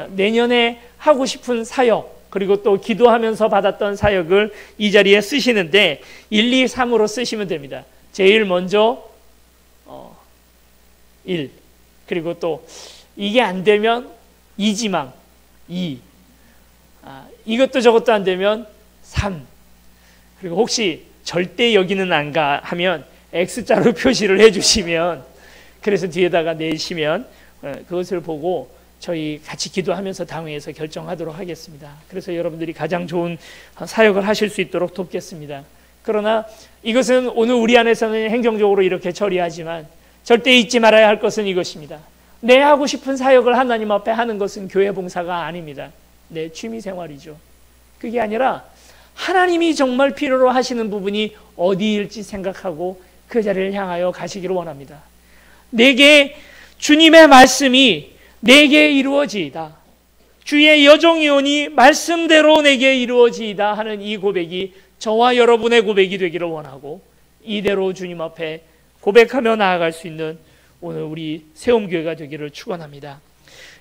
S1: 내년에 하고 싶은 사역, 그리고 또 기도하면서 받았던 사역을 이 자리에 쓰시는데 1, 2, 3으로 쓰시면 됩니다. 제일 먼저 1, 그리고 또 이게 안 되면 이지망 2, 이것도 저것도 안 되면 3, 그리고 혹시 절대 여기는 안 가 하면 X자로 표시를 해주시면, 그래서 뒤에다가 내시면 그것을 보고 저희 같이 기도하면서 당회에서 결정하도록 하겠습니다. 그래서 여러분들이 가장 좋은 사역을 하실 수 있도록 돕겠습니다. 그러나 이것은 오늘 우리 안에서는 행정적으로 이렇게 처리하지만 절대 잊지 말아야 할 것은 이것입니다. 내 하고 싶은 사역을 하나님 앞에 하는 것은 교회 봉사가 아닙니다. 내 취미 생활이죠. 그게 아니라 하나님이 정말 필요로 하시는 부분이 어디일지 생각하고 그 자리를 향하여 가시기를 원합니다. 내게 주님의 말씀이 내게 이루어지이다. 주의 여종이오니 말씀대로 내게 이루어지이다 하는 이 고백이 저와 여러분의 고백이 되기를 원하고 이대로 주님 앞에 고백하며 나아갈 수 있는 오늘 우리 세움교회가 되기를 축원합니다.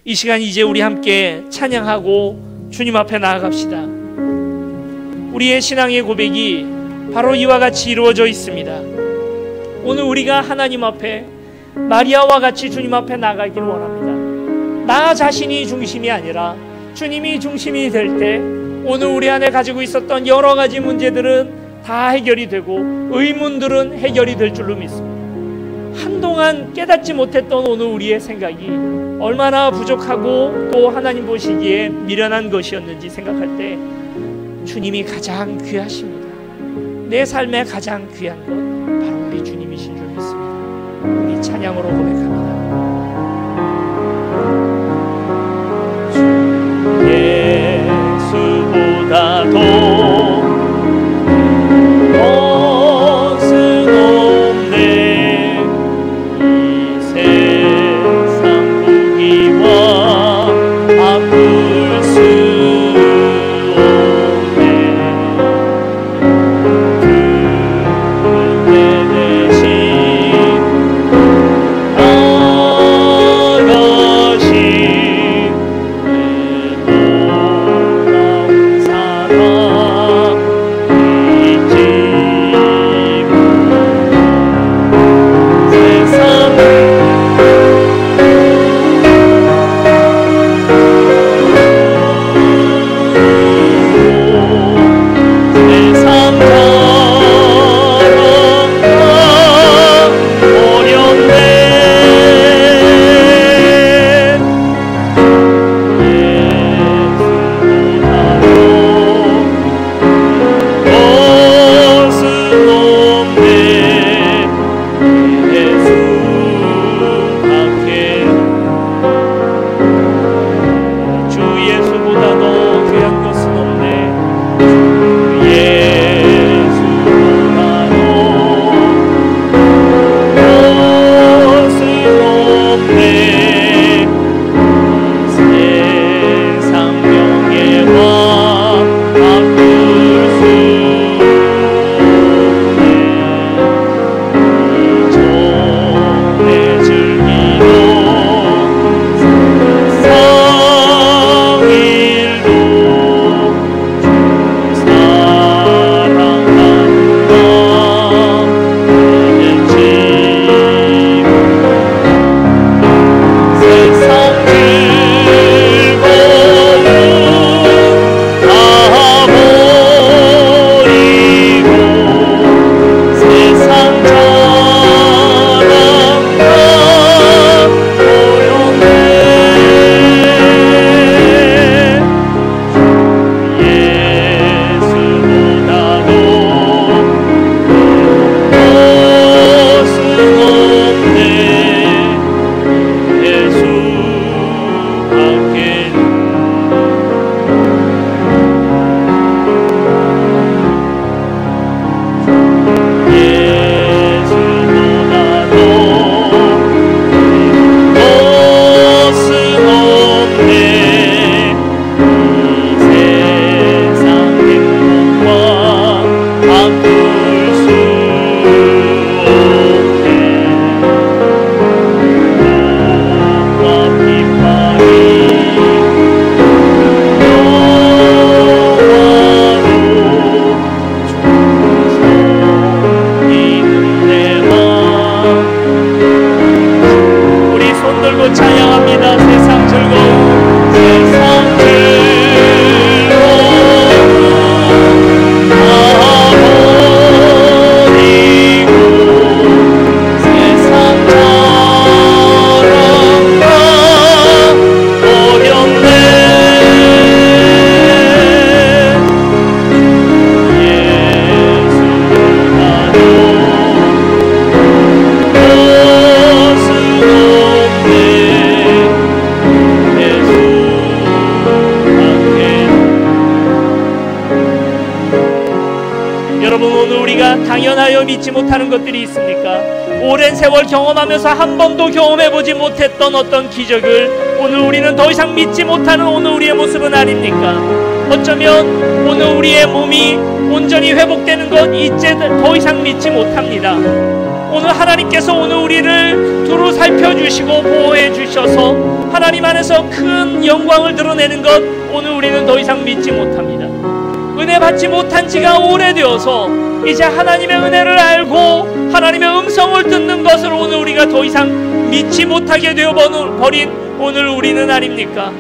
S1: 이 시간 이제 우리 함께 찬양하고 주님 앞에 나아갑시다. 우리의 신앙의 고백이 바로 이와 같이 이루어져 있습니다. 오늘 우리가 하나님 앞에 마리아와 같이 주님 앞에 나가기를 원합니다. 나 자신이 중심이 아니라 주님이 중심이 될 때 오늘 우리 안에 가지고 있었던 여러 가지 문제들은 다 해결이 되고 의문들은 해결이 될 줄로 믿습니다. 한동안 깨닫지 못했던 오늘 우리의 생각이 얼마나 부족하고 또 하나님 보시기에 미련한 것이었는지 생각할 때 주님이 가장 귀하십니다. 내 삶에 가장 귀한 것 바로 우리 주님이신 줄 믿습니다. 우리 찬양으로 고백합니다. 예수보다도
S2: 당연하여 믿지 못하는 것들이 있습니까? 오랜 세월 경험하면서 한 번도 경험해보지 못했던 어떤 기적을 오늘 우리는 더 이상 믿지 못하는 오늘 우리의 모습은 아닙니까? 어쩌면 오늘 우리의 몸이 온전히 회복되는 것 이제 더 이상 믿지 못합니다. 오늘 하나님께서 오늘 우리를 두루 살펴주시고 보호해 주셔서 하나님 안에서 큰 영광을 드러내는 것 오늘 우리는 더 이상 믿지 못합니다. 은혜 받지 못한 지가 오래되어서 이제 하나님의 은혜를 알고 하나님의 음성을 듣는 것을 오늘 우리가 더 이상 믿지 못하게 되어버린 오늘 우리는 아닙니까?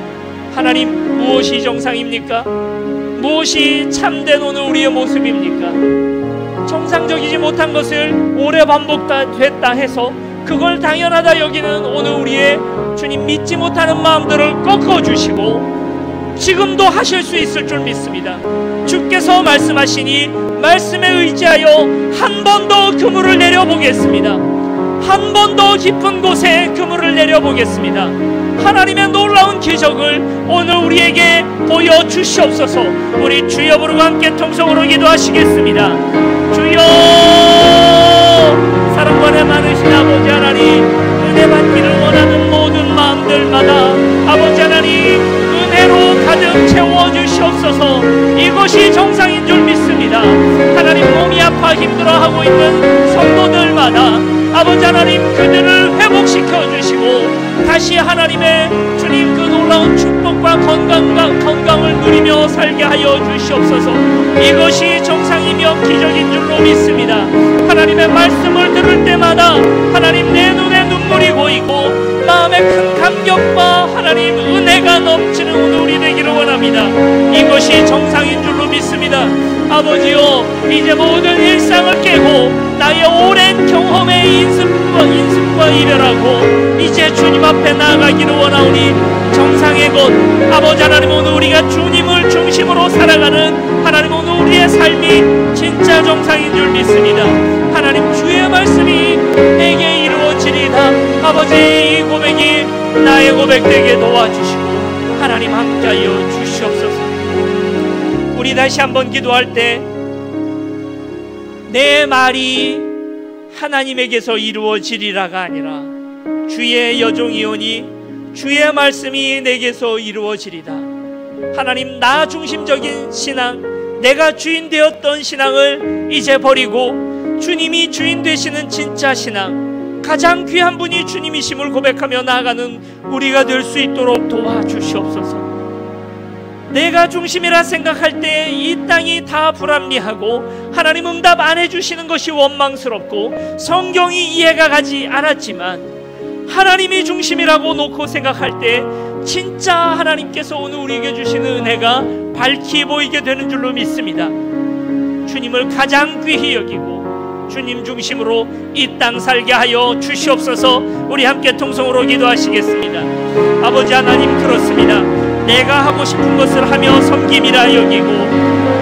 S2: 하나님, 무엇이 정상입니까? 무엇이 참된 오늘 우리의 모습입니까? 정상적이지 못한 것을 오래 반복됐다 해서
S1: 그걸 당연하다 여기는 오늘 우리의 주님 믿지 못하는 마음들을 꺾어주시고 지금도 하실 수 있을 줄 믿습니다. 주께서 말씀하시니 말씀에 의지하여 한 번 더 그물을 내려보겠습니다. 한 번 더 깊은 곳에 그물을 내려보겠습니다. 하나님의 놀라운 기적을 오늘 우리에게 보여주시옵소서. 우리 주여 부르고 함께 통성으로 기도하시겠습니다. 주여, 사랑관에 많으신 아버지 하나님, 은혜 받기를 원하는 모든 마음들마다 아버지 하나님 은혜로 가득 채워주시옵소서. 이것이 정상인 줄 믿습니다. 하나님, 몸이 아파 힘들어하고 있는 성도들마다 아버지 하나님 그들을 회복시켜 주시고 다시 하나님의 주님 그 놀라운 축복과 건강을 누리며 살게 하여 주시옵소서. 이것이 정상이며 기적인 줄로 믿습니다. 하나님의 말씀을 들을 때마다 하나님 내 눈에 눈물이 고이고 마음에 큰 감격과 하나님 은혜가 넘치는 오늘 우리 되기를 원합니다. 이것이 정상인 줄로 믿습니다. 아버지요, 이제 모든 일상을 깨고 나의 오랜 경험의 인습과 이별하고 이제 주님 앞에 나아가기를 원하오니 정상의 것 아버지 하나님, 오늘 우리가 주님을 중심으로 살아가는 하나님 오늘 우리의 삶이 진짜 정상인 줄 믿습니다. 하나님, 주의 말씀이 내게 이루어지리다. 아버지, 이 고백이 나의 고백되게 도와주시고 하나님 함께하여 주시옵소서. 우리 다시 한번 기도할 때 내 말이 하나님에게서 이루어지리라가 아니라 주의 여종이오니 주의 말씀이 내게서 이루어지리다. 하나님, 나 중심적인 신앙, 내가 주인 되었던 신앙을 이제 버리고 주님이 주인 되시는 진짜 신앙, 가장 귀한 분이 주님이심을 고백하며 나아가는 우리가 될 수 있도록 도와주시옵소서. 내가 중심이라 생각할 때 이 땅이 다 불합리하고 하나님 응답 안 해주시는 것이 원망스럽고 성경이 이해가 가지 않았지만 하나님이 중심이라고 놓고 생각할 때 진짜 하나님께서 오늘 우리에게 주시는 은혜가 밝히 보이게 되는 줄로 믿습니다. 주님을 가장 귀히 여기고 주님 중심으로 이 땅 살게 하여 주시옵소서. 우리 함께 통성으로 기도하시겠습니다. 아버지 하나님, 그렇습니다. 내가 하고 싶은 것을 하며 섬김이라 여기고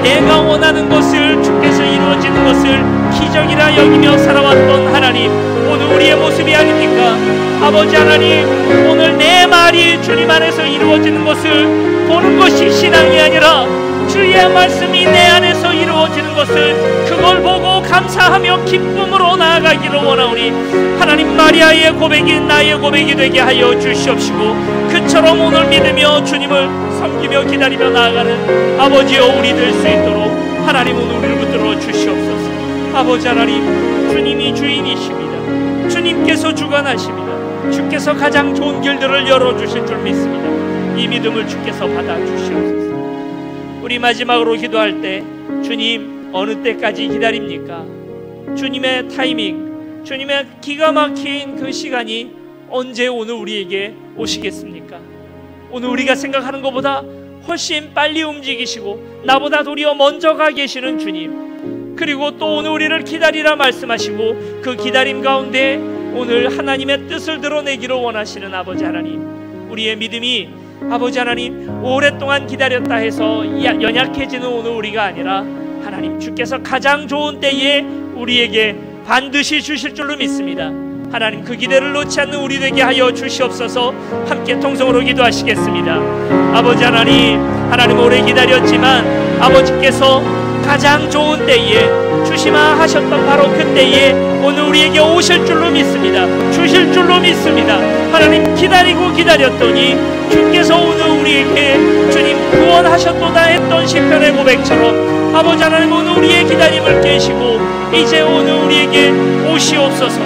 S1: 내가 원하는 것을 주께서 이루어지는 것을 기적이라 여기며 살아왔던 하나님, 오늘 우리의 모습이 아닙니까? 아버지 하나님, 오늘 내 말이 주님 안에서 이루어지는 것을 보는 것이 신앙이 아니라 주의 말씀이 내 안에서 이루어지는 것을 그걸 보고 감사하며 기쁨으로 나아가기를 원하오니 하나님, 마리아의 고백이 나의 고백이 되게 하여 주시옵시고 그처럼 오늘 믿으며 주님을 섬기며 기다리며 나아가는 아버지여 우리 될 수 있도록 하나님 오늘 우리를 붙들어 주시옵소서. 아버지 하나님, 주님이 주인이십니다. 주님께서 주관하십니다. 주께서 가장 좋은 길들을 열어주실 줄 믿습니다. 이 믿음을 주께서 받아주시옵소서. 우리 마지막으로 기도할 때 주님 어느 때까지 기다립니까? 주님의 타이밍, 주님의 기가 막힌 그 시간이 언제 오늘 우리에게 오시겠습니까? 오늘 우리가 생각하는 것보다 훨씬 빨리 움직이시고 나보다 도리어 먼저 가 계시는 주님, 그리고 또 오늘 우리를 기다리라 말씀하시고 그 기다림 가운데 오늘 하나님의 뜻을 드러내기를 원하시는 아버지 하나님, 우리의 믿음이 아버지 하나님 오랫동안 기다렸다 해서 연약해지는 오늘 우리가 아니라 하나님 주께서 가장 좋은 때에 우리에게 반드시 주실 줄로 믿습니다. 하나님, 그 기대를 놓지 않는 우리 되게 하여 주시옵소서. 함께 통성으로 기도하시겠습니다. 아버지 하나님, 하나님 오래 기다렸지만 아버지께서 가장 좋은 때에 주시마 하셨던 바로 그때에 오늘 우리에게 오실 줄로 믿습니다. 주실 줄로 믿습니다. 하나님, 기다리고 기다렸더니 주께서 오늘 우리에게 주님 구원하셨도다 했던 시편의 고백처럼 아버지 하나님 오늘 우리의 기다림을 깨시고 이제 오늘 우리에게 오시옵소서.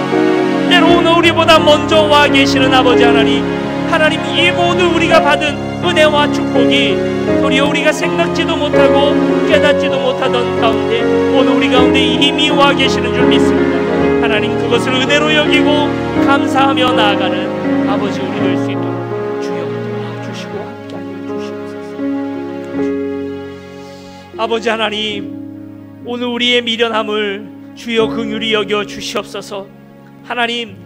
S1: 때로 오늘 우리보다 먼저 와 계시는 아버지 하나님, 하나님 이 모든 우리가 받은 은혜와 축복이 도리어 우리가 생각지도 못하고 깨닫지도 못하던 가운데 오늘 우리 가운데 이미 와 계시는 줄 믿습니다. 하나님, 그것을 은혜로 여기고 감사하며 나아가는 아버지 우리 될 수 있도록 주여 도와주시고 함께하여 주시옵소서. 아버지 하나님, 오늘 우리의 미련함을 주여 긍휼히 여겨 주시옵소서. 하나님,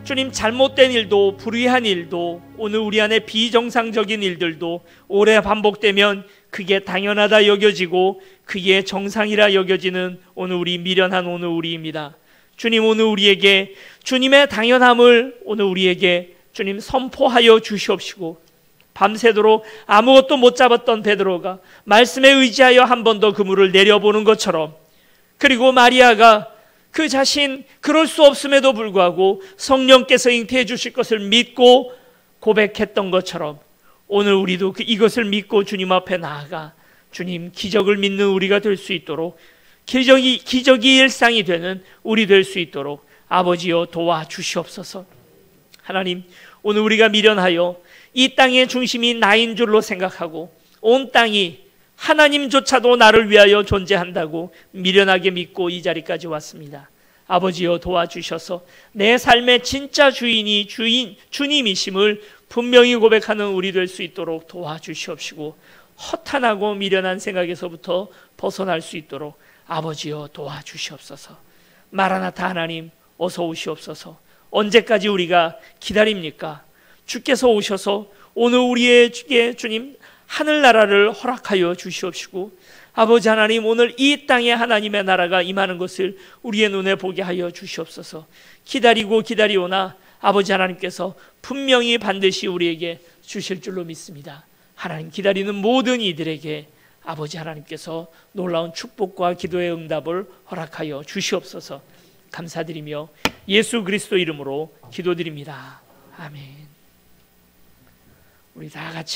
S1: 주님, 잘못된 일도, 불의한 일도, 오늘 우리 안에 비정상적인 일들도 오래 반복되면 그게 당연하다 여겨지고 그게 정상이라 여겨지는 오늘 우리, 미련한 오늘 우리입니다. 주님, 오늘 우리에게 주님의 당연함을 오늘 우리에게 주님 선포하여 주시옵시고, 밤새도록 아무것도 못 잡았던 베드로가 말씀에 의지하여 한 번 더 그물을 내려보는 것처럼, 그리고 마리아가 그 자신 그럴 수 없음에도 불구하고 성령께서 잉태해 주실 것을 믿고 고백했던 것처럼, 오늘 우리도 이것을 믿고 주님 앞에 나아가 주님, 기적을 믿는 우리가 될 수 있도록, 기적이 일상이 되는 우리 될 수 있도록 아버지여 도와주시옵소서. 하나님, 오늘 우리가 미련하여 이 땅의 중심이 나인 줄로 생각하고 온 땅이 하나님조차도 나를 위하여 존재한다고 미련하게 믿고 이 자리까지 왔습니다. 아버지여 도와주셔서 내 삶의 진짜 주인이 주님이심을 분명히 고백하는 우리 될 수 있도록 도와주시옵시고, 허탄하고 미련한 생각에서부터 벗어날 수 있도록 아버지여 도와주시옵소서. 마라나타 하나님, 어서 오시옵소서. 언제까지 우리가 기다립니까? 주께서 오셔서 오늘 우리에게 주님 하늘나라를 허락하여 주시옵시고, 아버지 하나님, 오늘 이 땅에 하나님의 나라가 임하는 것을 우리의 눈에 보게 하여 주시옵소서. 기다리고 기다리오나 아버지 하나님께서 분명히 반드시 우리에게 주실 줄로 믿습니다. 하나님, 기다리는 모든 이들에게 아버지 하나님께서 놀라운 축복과 기도의 응답을 허락하여 주시옵소서. 감사드리며 예수 그리스도 이름으로 기도드립니다. 아멘. 우리 다 같이